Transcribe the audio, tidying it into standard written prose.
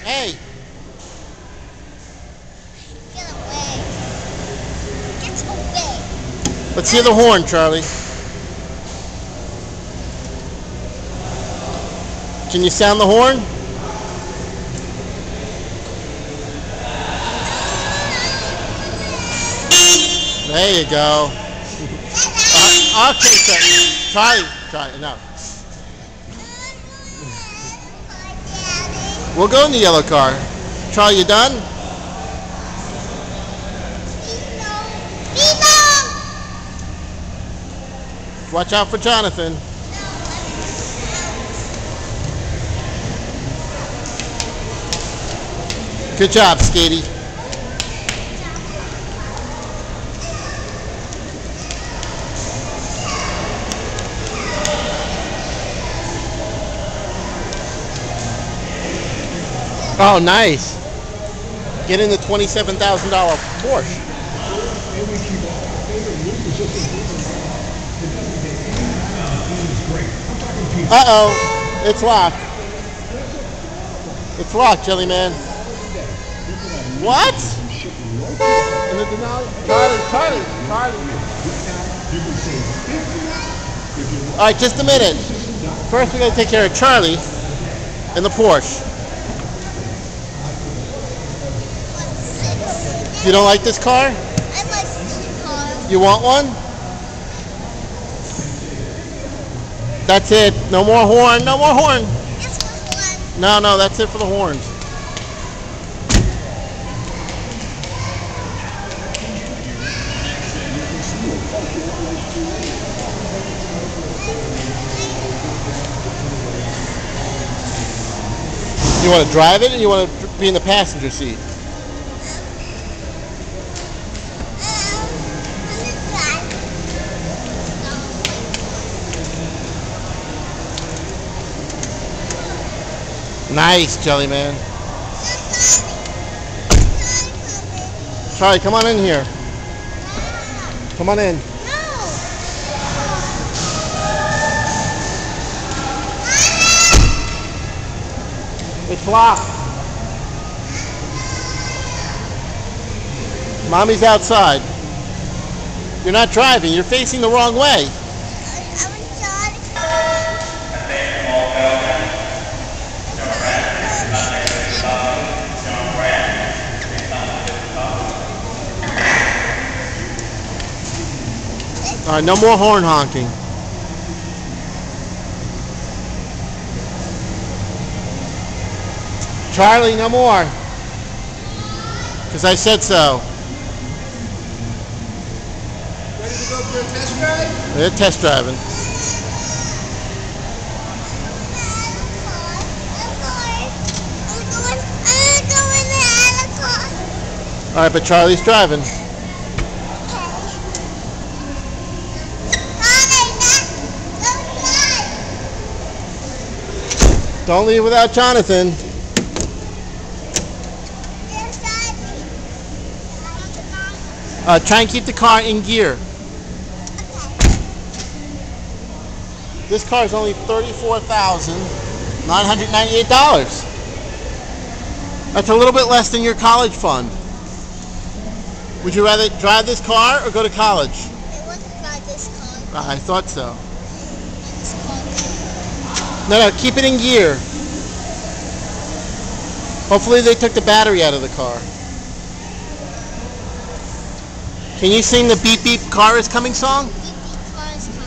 Hey. Get away. Get away. Let's hear the horn, Charlie. Can you sound the horn? There you go. Okay, so Charlie, no. We'll go in the yellow car. Charlie, you done? Watch out for Jonathan. Good job, Skatey. Oh, nice. Get in the $27,000 Porsche. Uh-oh. It's locked. It's locked, Jelly Man. What? In the Denali? Charlie. All right, just a minute. First, we got to take care of Charlie and the Porsche. You don't like this car? I like this car. You want one? That's it. No more horn. No more horn. That's one. No, that's it for the horns. You want to drive it, or you want to be in the passenger seat? Nice, Jelly Man. Charlie, come on in here. Come on in. It's locked. Mommy's outside. You're not driving. You're facing the wrong way. All right, no more horn honking. Charlie, no more. Because I said so. Ready to go for a test drive? They're test driving. All right, but Charlie's driving. Don't leave without Jonathan. Try and keep the car in gear. This car is only $34,998. That's a little bit less than your college fund. Would you rather drive this car or go to college? I want to drive this car. I thought so. No, keep it in gear. Hopefully they took the battery out of the car. Can you sing the Beep Beep Car is Coming song? Beep Beep Car is Coming.